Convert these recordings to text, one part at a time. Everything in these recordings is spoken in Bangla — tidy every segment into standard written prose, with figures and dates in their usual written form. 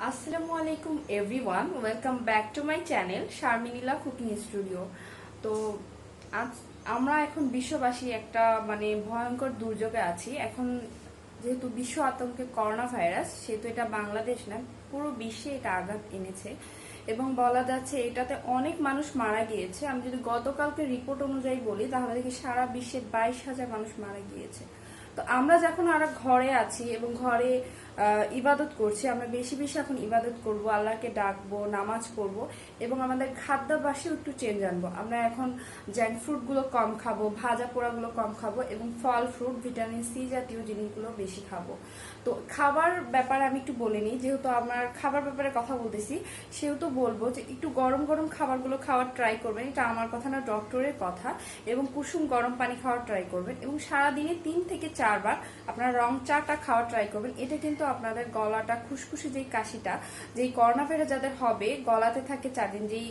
আসসালামু আলাইকুম everyone, welcome back to my channel Sharminila cooking studio. তো আজ আমরা এখন বিশ্ববাসী একটা ভয়ঙ্কর দুর্যোগে আছি। এখন যেহেতু বিশ্ব আতঙ্কে করোনা ভাইরাস, সেহেতু এটা বাংলাদেশ না, পুরো বিশ্বে এটা আঘাত এনেছে এবং বলা যাচ্ছে এটাতে অনেক মানুষ মারা গিয়েছে। আমি যদি গতকালকে রিপোর্ট অনুযায়ী বলি তাহলে দেখি সারা বিশ্বে 22,000 মানুষ মারা গিয়েছে। তো আমরা যখন আর ঘরে আছি এবং ঘরে ইবাদত করছি, আমরা বেশি বেশি এখন ইবাদত করব, আল্লাহকে ডাকবো, নামাজ পড়ব এবং আমাদের খাদ্যাভ্যাসেও একটু চেঞ্জ আনবো। আমরা এখন জাঙ্ক ফ্রুটগুলো কম খাবো, ভাজা পোড়াগুলো কম খাবো এবং ফল ফ্রুট, ভিটামিন সি জাতীয় জিনিসগুলো বেশি খাবো। তো খাবার ব্যাপারে আমি একটু বলে নিই, যেহেতু আমার খাবার ব্যাপারে কথা বলতেছি সেহেতু বলবো যে একটু গরম গরম খাবারগুলো খাওয়ার ট্রাই করবেন। এটা আমার কথা না, ডক্টরের কথা। এবং কুসুম গরম পানি খাওয়ার ট্রাই করবেন এবং সারাদিনে 3 থেকে 4 বার আপনারা রং চাটা খাওয়ার ট্রাই করবেন। এটা কিন্তু আপনাদের গলাটা, খুশখুশি যেই কাশিটা, যেই করোনা ভাইরাস যাদের হবে, গলাতে থাকে চারদিন, যেই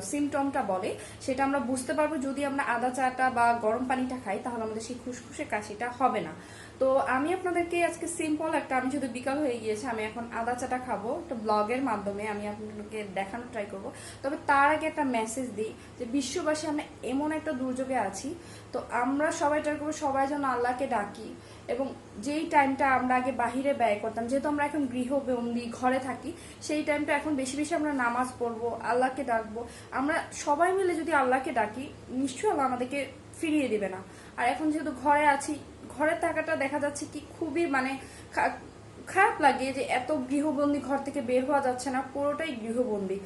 সিমটমটা বলে, সেটা আমরা বুঝতে পারবো যদি আমরা আদা চাটা বা গরম পানিটা খাই, তাহলে আমাদের সেই খুশখুশে কাশিটা হবে না। তো আমি আপনাদেরকে আজকে সিম্পল একটা, আমি যেহেতু বিকাল হয়ে গিয়েছে, আমি এখন আদা চাটা খাবো, একটা ব্লগের মাধ্যমে আমি আপনাদেরকে দেখানোর ট্রাই করব। তবে তার আগে একটা মেসেজ দিই যে বিশ্ববাসী আমরা এমন একটা দুর্যোগে আছি, তো আমরা সবাই ট্রাই করবো সবাই যেন আল্লাহকে ডাকি এবং যেই টাইমটা আমরা আগে বাহিরে ব্যয় করতাম, যেহেতু আমরা এখন গৃহবন্দী, ঘরে থাকি, সেই টাইমটা এখন বেশি বেশি আমরা নামাজ পড়বো, আল্লাহকে ডাকবো। আমরা সবাই মিলে যদি আল্লাহকে ডাকি, নিশ্চয়ই আল্লাহ আমাদেরকে ফিরিয়ে দিবে না। আর এখন যেহেতু ঘরে আছি, ঘরে থাকাটা দেখা যাচ্ছে কি খুবই খারাপ লাগে যে এত গৃহবন্দী, ঘর থেকে বের হওয়া যাচ্ছে না, পুরোটাই গৃহবন্দী।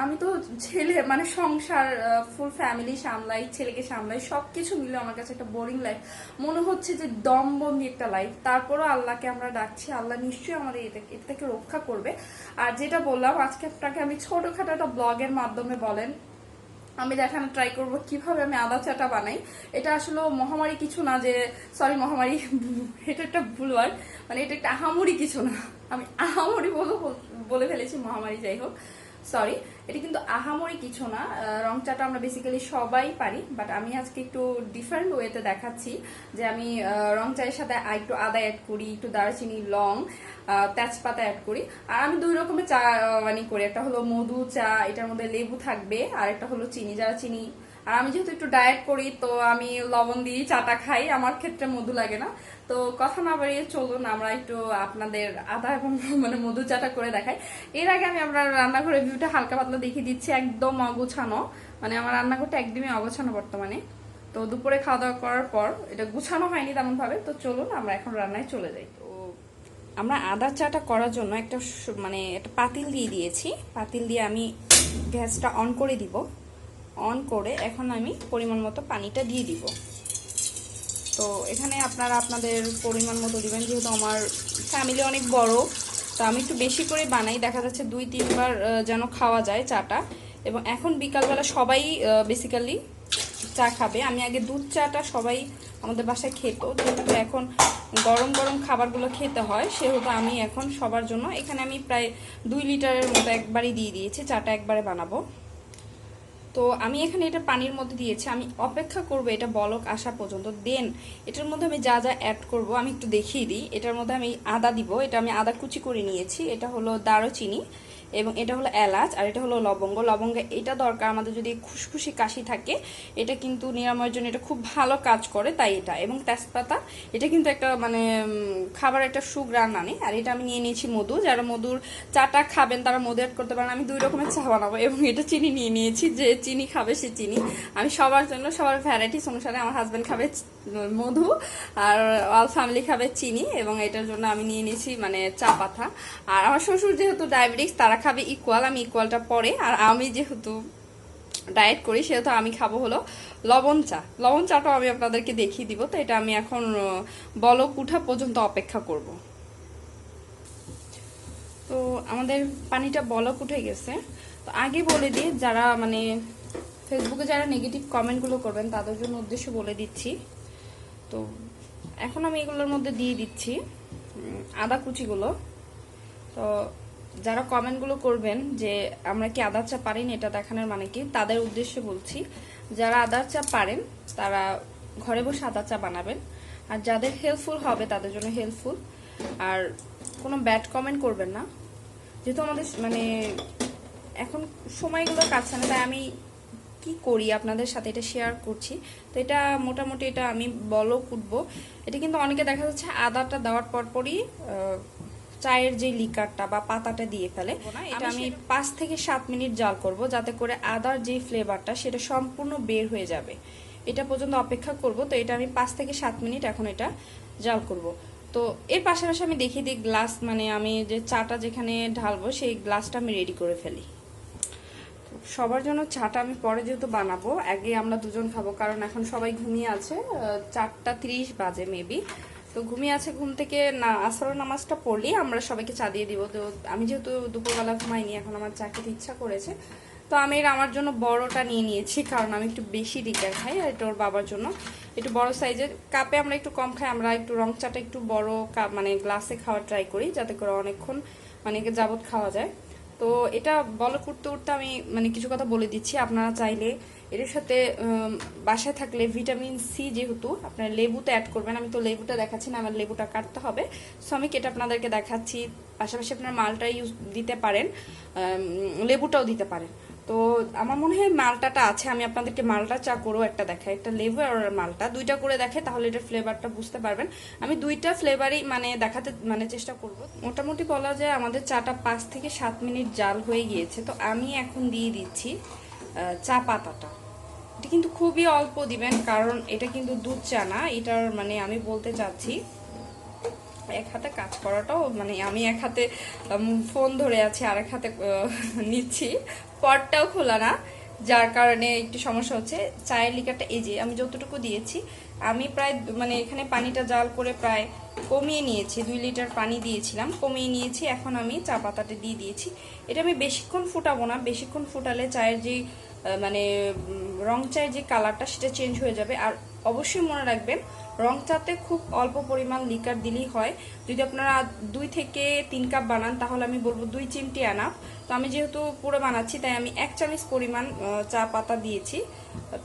আমি তো ছেলে, সংসার, ফুল ফ্যামিলি সামলাই, ছেলেকে সামলাই, সবকিছু মিলে আমার কাছে একটা বোরিং লাইফ মনে হচ্ছে, যে দমবন্দি একটা লাইফ। তারপরও আল্লাহকে আমরা ডাকছি, আল্লাহ নিশ্চয়ই আমাদের এটা থেকে রক্ষা করবে। আর যেটা বললাম, আজকে আপনাকে আমি ছোটখাটো একটা ব্লগের মাধ্যমে বলেন আমি দেখানো ট্রাই করব কিভাবে আমি আদা চাটা বানাই। এটা আসলে মহামারী কিছু না, যে সরি মহামারী এটা একটা ভুল ওয়ার্ড, এটা একটা আহামরি কিছু না। আমি আহামরি বলে ফেলেছি, মহামারী যাই হোক, সরি। এটা কিন্তু আহামরি কিছু না। রং চাটা আমরা বেসিক্যালি সবাই পারি, বাট আমি আজকে একটু ডিফারেন্ট ওয়েতে দেখাচ্ছি যে আমি রং চায়ের সাথে একটু আদা অ্যাড করি, একটু দারচিনি, লং, তেজপাতা অ্যাড করি। আর আমি 2 রকমের চা করি, একটা হলো মধু চা, এটার মধ্যে লেবু থাকবে, আর একটা হলো চিনি, যারা চিনি। আর আমি যেহেতু একটু ডায়েট করি, তো আমি লবণ দিয়ে চাটা খাই, আমার ক্ষেত্রে মধু লাগে না। তো কথা না বাড়িয়ে চলুন আমরা একটু আপনাদের আদা এবং মধু চাটা করে দেখাই। এর আগে আমি আপনার রান্নাঘরের ভিউটা হালকা পাতলা দেখিয়ে দিচ্ছি, একদম অগোছানো, আমার রান্নাঘরটা একদমই অগোছানো বর্তমানে। তো দুপুরে খাওয়া দাওয়া করার পর এটা গুছানো হয়নি তেমন ভাবে। তো চলুন আমরা এখন রান্নায় চলে যাই। তো আমরা আদা চাটা করার জন্য একটা পাতিল দিয়ে দিয়েছি। পাতিল দিয়ে আমি গ্যাসটা অন করে দিব। অন করে এখন আমি পরিমাণ মতো পানিটা দিয়ে দিব। তো এখানে আপনারা আপনাদের পরিমাণ মতো দিবেন, যেহেতু আমার ফ্যামিলি অনেক বড়, তো আমি একটু বেশি করে বানাই, দেখা যাচ্ছে 2-3 বার যেন খাওয়া যায় চাটা। এবং এখন বিকালবেলা সবাই বেসিক্যালি চা খাবে। আমি আগে দুধ চাটা সবাই আমাদের বাসায় খেত, যেহেতু এখন গরম গরম খাবারগুলো খেতে হয়, সেহেতু আমি এখন সবার জন্য এখানে আমি প্রায় 2 লিটারের মতো একবারই দিয়ে দিয়েছি, চাটা একবারে বানাবো। তো আমি এখানে এটা পানির মধ্যে দিয়েছি, আমি অপেক্ষা করব এটা বলক আসা পর্যন্ত। দেন এটার মধ্যে আমি যা যা অ্যাড করব আমি একটু দেখিয়ে দিই। এটার মধ্যে আমি আদা দিব, এটা আমি আদা কুচি করে নিয়েছি, এটা হলো দারুচিনি এবং এটা হলো এলাচ, আর এটা হলো লবঙ্গ। লবঙ্গ এটা দরকার আমাদের যদি খুশখুশি কাশি থাকে, এটা কিন্তু নিরাময়ের জন্য এটা খুব ভালো কাজ করে, তাই এটা। এবং তেজপাতা, এটা কিন্তু একটা খাবার একটা সুঘ্রাণ আনে। আর এটা আমি নিয়ে নিয়েছি মধু, যারা মধুর চাটা খাবেন তারা মধু অ্যাড করতে পারেন। আমি 2 রকমের চা বানাবো এবং এটা চিনি নিয়ে নিয়েছি, যে চিনি খাবে সে চিনি। আমি সবার জন্য সবার ভ্যারাইটিস অনুসারে, আমার হাজব্যান্ড খাবে মধু আর অল ফ্যামিলি খাবে চিনি, এবং এটার জন্য আমি নিয়ে নিয়েছি চা পাতা। আর আমার শ্বশুর যেহেতু ডায়াবেটিক্স, তারা খাবে ইকুয়াল, আমি ইকুয়ালটা পরে। আর আমি যেহেতু ডায়েট করি, সেহেতু আমি খাবো হলো লবণ চা। লবণ চাটাও আমি আপনাদেরকে দেখিয়ে দিব। তো এটা আমি এখন বলক উঠা পর্যন্ত অপেক্ষা করব। তো আমাদের পানিটা বলক উঠে গেছে। তো আগে বলে দিই, যারা ফেসবুকে যারা নেগেটিভ কমেন্টগুলো করবেন তাদের জন্য উদ্দেশ্য বলে দিচ্ছি। তো এখন আমি এগুলোর মধ্যে দিয়ে দিচ্ছি আদা কুচিগুলো। তো যারা কমেন্টগুলো করবেন যে আমরা কি আদার চা পারি না, এটা দেখানোর মানে কি, তাদের উদ্দেশ্যে বলছি, যারা আদার চা পারেন তারা ঘরে বসে আদার চা বানাবেন, আর যাদের হেল্পফুল হবে তাদের জন্য হেল্পফুল। আর কোনো ব্যাড কমেন্ট করবেন না। যেহেতু আমাদের মানে এখন সময়গুলো কাটছে না, তাই আমি কি করি আপনাদের সাথে এটা শেয়ার করছি। তো এটা মোটামুটি এটা আমি বলো কুটবো। এটা কিন্তু অনেকে দেখা যাচ্ছে আদাটা দেওয়ার পরপরই চায়ের যে লিকারটা বা পাতাটা দিয়ে ফেলে। এটা আমি 5 থেকে 7 মিনিট জাল করব, যাতে করে আদার যে ফ্লেভারটা সেটা সম্পূর্ণ বের হয়ে যাবে। এটা পর্যন্ত অপেক্ষা করব। তো এটা আমি 5 থেকে 7 মিনিট এখন এটা জাল করব। তো এর পাশাপাশি আমি দেখিয়ে দিই গ্লাস, মানে আমি যে চাটা যেখানে ঢালবো সেই গ্লাসটা আমি রেডি করে ফেলি। সবার জন্য চাটা আমি পরে যেহেতু বানাবো, আগে আমরা দুজন খাবো, কারণ এখন সবাই ঘুমিয়ে আছে। 4:30 বাজে মেবি। তো ঘুমিয়ে আছে, ঘুম থেকে না আসরের নামাজটা পড়লেই আমরা সবাইকে চা দিয়ে দিব। তো আমি যেহেতু দুপুরবেলা ঘুমাইনি, এখন আমার চা খেতে ইচ্ছা করেছে, তো আমি আমার জন্য বড়টা নিয়ে নিয়েছি, কারণ আমি একটু বেশি লিকার খাই। আর এটা ওর বাবার জন্য একটু বড় সাইজের কাপে, আমরা একটু কম খাই। আমরা একটু রং চাটা একটু বড় কাপ মানে গ্লাসে খাওয়ার ট্রাই করি, যাতে করে অনেকক্ষণ মানে যাবত খাওয়া যায়। তো এটা বল করতে উঠতে আমি মানে কিছু কথা বলে দিচ্ছি। আপনারা চাইলে এর সাথে বাসায় থাকলে ভিটামিন সি যেহেতু আপনারা লেবুতে অ্যাড করবেন। আমি তো লেবুটা দেখাচ্ছি না, আমার লেবুটা কাটতে হবে, সো আমি কেটে আপনাদেরকে দেখাচ্ছি। পাশাপাশি আপনারা মালটা ইউজ দিতে পারেন, লেবুটাও দিতে পারেন। তো আমার মনে হয় মালটাটা আছে, আমি আপনাদেরকে মালটা চা করেও একটা দেখাই, একটা লেবু আর মালটা দুইটা করে দেখে, তাহলে এটা ফ্লেভারটা বুঝতে পারবেন। আমি দুইটা ফ্লেভারই মানে দেখাতে মানে চেষ্টা করব। মোটামুটি বলা যায় আমাদের চাটা 5 থেকে 7 মিনিট জাল হয়ে গিয়েছে। তো আমি এখন দিয়ে দিচ্ছি চা পাতাটা। এটা কিন্তু খুবই অল্প দিবেন, কারণ এটা কিন্তু দুধ চা না। এটার মানে আমি বলতে চাচ্ছি এক হাতে কাজ করাটাও মানে আমি এক হাতে ফোন ধরে আছি, আর এক হাতে নিচ্ছি, পটটাও খোলা না, যার কারণে একটু সমস্যা হচ্ছে। চায়ের লিকারটা এই যে আমি যতটুকু দিয়েছি, আমি প্রায় মানে এখানে পানিটা জাল করে প্রায় কমিয়ে নিয়েছি, 2 লিটার পানি দিয়েছিলাম, কমিয়ে নিয়েছি। এখন আমি চা পাতাটা দিয়ে দিয়েছি। এটা আমি বেশিক্ষণ ফুটাবো না, বেশিক্ষণ ফুটালে চায়ের যে মানে রং চায়ের যে কালারটা সেটা চেঞ্জ হয়ে যাবে। আর অবশ্যই মনে রাখবেন, রং চাতে খুব অল্প পরিমাণ লিকার দিলেই হয়। যদি আপনারা 2 থেকে 3 কাপ বানান, তাহলে আমি বলবো 2 চিমটি আনাফ। তো আমি যেহেতু পুরো বানাচ্ছি, তাই আমি 1 চামচ পরিমাণ চা পাতা দিয়েছি।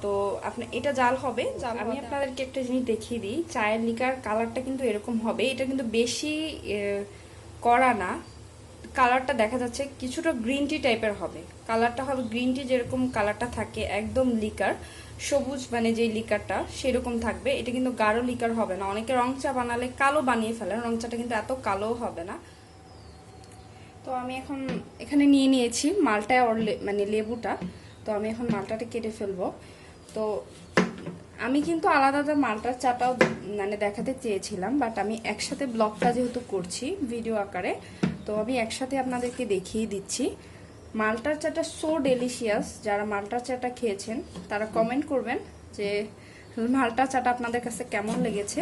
তো আপনি এটা জাল হবে। আমি আপনাদেরকে একটা জিনিস দেখিয়ে দিই, চায়ের লিকার কালারটা কিন্তু এরকম হবে। এটা কিন্তু বেশি কড়া না, কালারটা দেখা যাচ্ছে কিছুটা গ্রিন টি টাইপের হবে। কালারটা হবে গ্রিন টি যেরকম কালারটা থাকে, একদম লিকার সবুজ মানে যে লিকারটা সেরকম থাকবে। এটা কিন্তু গাঢ় লিকার হবে না। অনেকে রং চা বানালে কালো বানিয়ে ফেলে, রং চাটা কিন্তু এত কালো হবে না। তো আমি এখন এখানে নিয়ে নিয়েছি মালটা আর মানে লেবুটা। তো আমি এখন মালটাটা কেটে ফেলবো। তো আমি কিন্তু আলাদা আলাদা মালটার চাটাও মানে দেখাতে চেয়েছিলাম, বাট আমি একসাথে ব্লগটা যেহেতু করছি ভিডিও আকারে, তো আমি একসাথে আপনাদেরকে দেখিয়ে দিচ্ছি। মালটার চাটা সো ডেলিশিয়াস। যারা মালটার চাটা খেয়েছেন তারা কমেন্ট করবেন যে মালটার চাটা আপনাদের কাছে কেমন লেগেছে।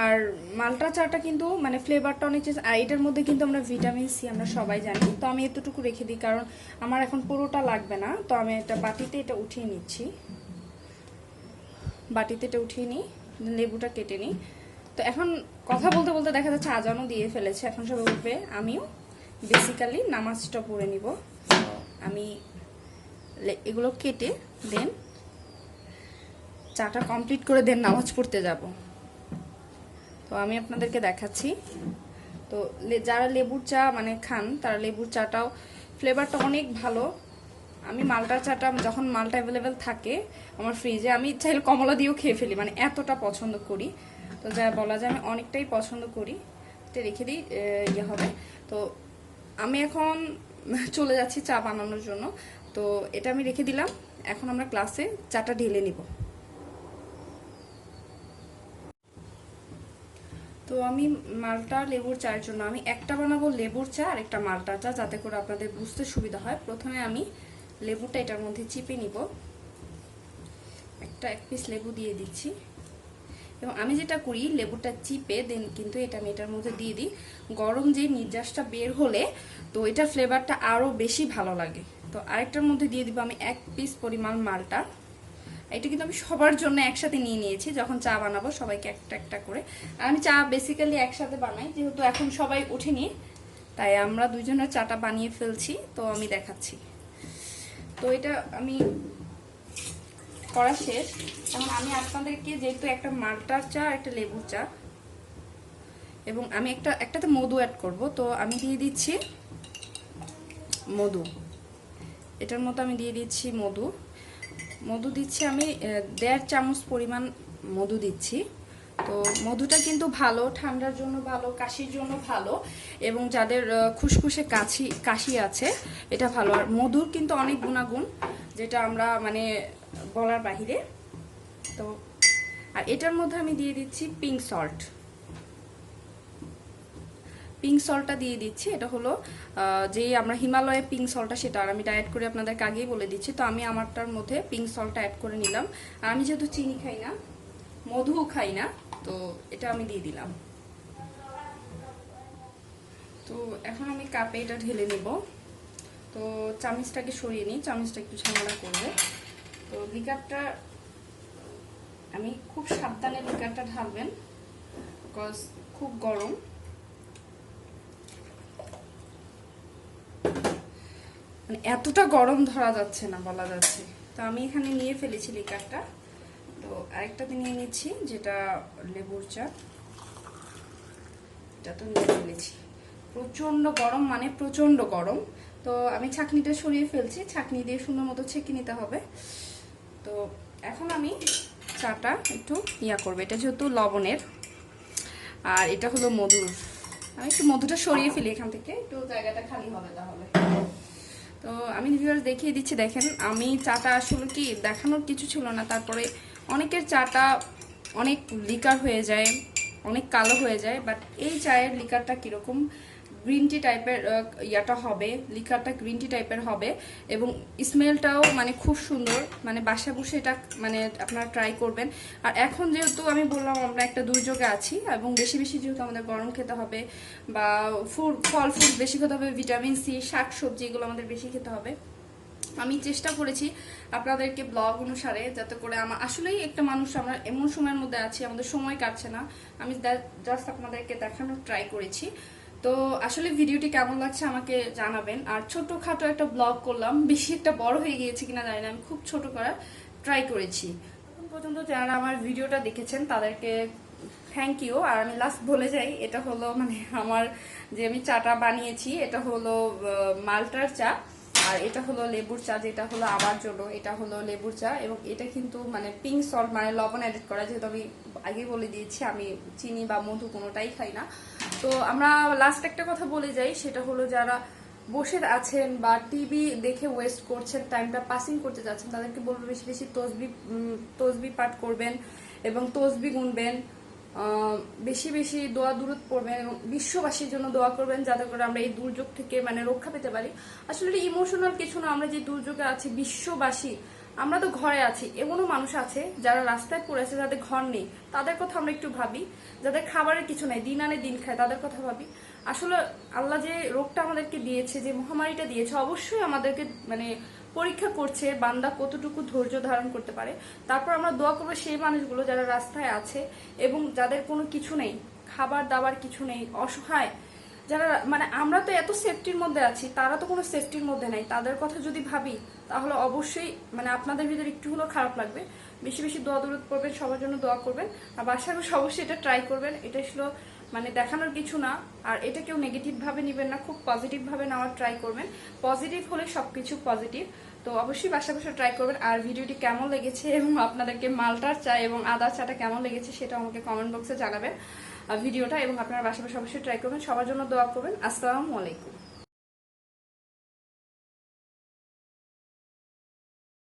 আর মালটা চাটা কিন্তু মানে ফ্লেভারটা অনেক চেঞ্জ। আর এটার মধ্যে কিন্তু আমরা ভিটামিন সি আমরা সবাই জানি। তো আমি এতটুকু রেখে দিই, কারণ আমার এখন পুরোটা লাগবে না। তো আমি একটা বাটিতে এটা উঠিয়ে নিচ্ছি, বাটিতে এটা উঠিয়ে নিই, লেবুটা কেটে নিই। তো এখন কথা বলতে বলতে দেখা যাচ্ছে আজানও দিয়ে ফেলেছে, এখন সবাই উঠবে। আমিও বেসিক্যালি নামাজটা পড়ে নিব। আমি এগুলো কেটে দেন চাটা কমপ্লিট করে দেন নামাজ পড়তে যাব। তো আমি আপনাদেরকে দেখাচ্ছি। তো যারা লেবুর চা মানে খান, তারা লেবুর চাটাও ফ্লেভারটা অনেক ভালো। আমি মালটার চাটা যখন মালটা অ্যাভেলেবেল থাকে আমার ফ্রিজে, আমি চাইলে কমলা দিয়েও খেয়ে ফেলি, মানে এতটা পছন্দ করি। তো যা বলা যায় আমি অনেকটাই পছন্দ করি। এটা রেখে দিই ইয়ে হবে। তো আমি এখন চলে যাচ্ছি চা বানানোর জন্য। তো এটা আমি রেখে দিলাম, এখন আমরা ক্লাসে চাটা ঢেলে নিব। তো আমি মালটা লেবুর চায়ের জন্য আমি একটা বানাবো লেবুর চা আর একটা মালটা চা, যাতে করে আপনাদের বুঝতে সুবিধা হয়। প্রথমে আমি লেবুটা এটার মধ্যে চিপে নিব, এক পিস লেবু দিয়ে দিচ্ছি। এবং আমি যেটা করি, লেবুটা চিপে দেন কিন্তু এটা আমি এটার মধ্যে দিয়ে দিই। গরম যে নির্যাসটা বের হলে তো এটার ফ্লেভারটা আরও বেশি ভালো লাগে। তো আরেকটার মধ্যে দিয়ে দিব আমি 1 পিস পরিমাণ মালটা। এটা কিন্তু আমি সবার জন্য একসাথে নিয়ে নিয়েছি, যখন চা বানাবো সবাইকে একটা একটা করে। আর আমি চা বেসিক্যালি একসাথে বানাই, যেহেতু এখন সবাই উঠেনি, তাই আমরা দুজনের চাটা বানিয়ে ফেলছি। তো আমি দেখাচ্ছি। তো এটা আমি করা শেষ। এখন আমি আপনাদেরকে যেহেতু একটা মালটার চা আর একটা লেবুর চা, এবং আমি একটাতে মধু অ্যাড করব। তো আমি দিয়ে দিচ্ছি মধু, এটার মতো আমি দিয়ে দিচ্ছি মধু দিচ্ছি আমি 1.5 চামচ পরিমাণ মধু দিচ্ছি। তো মধুটা কিন্তু ভালো, ঠান্ডার জন্য ভালো, কাশির জন্য ভালো, এবং যাদের খুসখুসে কাশি আছে এটা ভালো। আর মধুর কিন্তু অনেক গুণাগুণ যেটা আমরা মানে বলার বাহিরে। তো আর এটার মধ্যে আমি দিয়ে দিচ্ছি পিঙ্ক সল্টটা দিয়ে দিচ্ছি। এটা হলো যে আমরা হিমালয়ের পিঙ্ক সল্টটা, সেটা আর আমি ডায়েট করে আপনাদেরকে আগেই বলে দিচ্ছি। তো আমি আমারটার মধ্যে পিঙ্ক সল্টটা অ্যাড করে নিলাম। আর আমি যেহেতু চিনি খাই না, মধুও খাই না, তো এটা আমি দিয়ে দিলাম। তো এখন আমি কাপে এটা ঢেলে নেব। তো চামচটাকে সরিয়ে নিই, চামচটা একটু ঝামেলা করবে। তো লিকারটা আমি খুব সাবধানে লিকারটা ঢালবেন, বিকজ খুব গরম। মানে এতটা গরম ধরা যাচ্ছে না, বলা যাচ্ছে। তো আমি এখানে নিয়ে ফেলেছি লিকারটা। তো আরেকটাতে নিয়ে নিচ্ছি, যেটা লেবুর চা। এটা তো নিয়ে ফেলেছি। প্রচণ্ড গরম, মানে প্রচণ্ড গরম। তো আমি ছাঁকনিটা সরিয়ে ফেলছি, ছাঁকনি দিয়ে সুন্দর মতো ছেঁকে নিতে হবে। তো এখন আমি চাটা একটু করবো। এটা যেহেতু লবণের আর এটা হলো মধুর, আমি একটু মধুটা সরিয়ে ফেলি এখান থেকে, একটু জায়গাটা খালি হবে তাহলে। তো আমি ভিউয়ার্স দেখিয়ে দিচ্ছি, দেখেন আমি চাটা আসলে কি দেখানোর কিছু ছিল না, তারপরে অনেকের চাটা অনেক লিকার হয়ে যায়, অনেক কালো হয়ে যায়, বাট এই চায়ের লিকারটা কীরকম গ্রিন টি টাইপের ইয়াটা হবে, লিকারটা গ্রিন টি টাইপের হবে, এবং স্মেলটাও মানে খুব সুন্দর। মানে বাসায় বসে এটা মানে আপনারা ট্রাই করবেন। আর এখন যেহেতু আমি বললাম আমরা একটা দুর্যোগে আছি, এবং বেশি বেশি যেহেতু আমাদের গরম খেতে হবে, বা ফল ফ্রুট বেশি খেতে হবে, ভিটামিন সি, শাক সবজি এগুলো আমাদের বেশি খেতে হবে। আমি চেষ্টা করেছি আপনাদেরকে ব্লগ অনুসারে, যাতে করে আমার আসলেই একটা মানুষ, আমরা এমন সময়ের মধ্যে আছি আমাদের সময় কাটছে না, আমি জাস্ট আপনাদেরকে দেখানোর ট্রাই করেছি। তো আসলে ভিডিওটি কেমন লাগছে আমাকে জানাবেন। আর ছোটখাটো একটা ব্লগ করলাম, বেশি একটা বড় হয়ে গিয়েছে কিনা জানি না, আমি খুব ছোট করার ট্রাই করেছি। এখন পর্যন্ত যারা আমার ভিডিওটা দেখেছেন তাদেরকে থ্যাংক ইউ। আর আমি লাস্ট বলে যাই, এটা হলো মানে আমার যে আমি চাটা বানিয়েছি, এটা হলো মাল্টার চা, আর এটা হলো লেবুর চা, যেটা হলো আমার জন্য এটা হলো লেবুর চা। এবং এটা কিন্তু মানে পিঙ্ক সল্ট মানে লবণ অ্যাড করা, যেহেতু আমি আগে বলে দিয়েছি আমি চিনি বা মধু কোনোটাই খাই না। তো আমরা লাস্ট একটা কথা বলে যাই, সেটা হলো যারা বসে আছেন বা টিভি দেখে ওয়েস্ট করছেন, টাইমটা পাসিং করতে যাচ্ছেন, তাদেরকে বলবো বেশি বেশি তসবি পাঠ করবেন এবং তসবি গুনবেন, বেশি বেশি দোয়া দুরূদ পড়বেন, এবং বিশ্ববাসীর জন্য দোয়া করবেন যাতে করে আমরা এই দুর্যোগ থেকে মানে রক্ষা পেতে পারি। আসলে ইমোশনাল কিছু না, আমরা যে দুর্যোগে আছি বিশ্ববাসী, আমরা তো ঘরে আছি, এমনও মানুষ আছে যারা রাস্তায় পড়ে আছে, যাদের ঘর নেই, তাদের কথা আমরা একটু ভাবি। যাদের খাবারের কিছু নেই, দিন আনে দিন খায়, তাদের কথা ভাবি। আসলে আল্লাহ যে রোগটা আমাদেরকে দিয়েছে, যে মহামারীটা দিয়েছে, অবশ্যই আমাদেরকে মানে পরীক্ষা করছে বান্দা কতটুকু ধৈর্য ধারণ করতে পারে। তারপর আমরা দোয়া করবো সেই মানুষগুলো যারা রাস্তায় আছে এবং যাদের কোনো কিছু নেই, খাবার দাবার কিছু নেই, অসহায় যারা, মানে আমরা তো এত সেফটির মধ্যে আছি, তারা তো কোনো সেফটির মধ্যে নাই। তাদের কথা যদি ভাবি তাহলে অবশ্যই মানে আপনাদের ভিতরে একটু হলেও খারাপ লাগবে। বেশি বেশি দোয়া দরুদ করবেন, সবার জন্য দোয়া করবেন। আর বাসায় বসে অবশ্যই এটা ট্রাই করবেন। এটা ছিল মানে দেখানোর কিছু না, আর এটা কেউ নেগেটিভ ভাবে নেবেন না, খুব পজিটিভ ভাবে নেওয়ার ট্রাই করবেন। পজিটিভ হলে সবকিছু পজিটিভ। তো অবশ্যই বাসা বসে ট্রাই করবেন। আর ভিডিওটি কেমন লেগেছে এবং আপনাদেরকে মালটার চা এবং আদার চাটা কেমন লেগেছে সেটা আমাকে কমেন্ট বক্সে জানাবেন ভিডিওটা, এবং আপনারা বাসা বসে অবশ্যই ট্রাই করবেন। সবার জন্য দোয়া করবেন। আসসালামু আলাইকুম।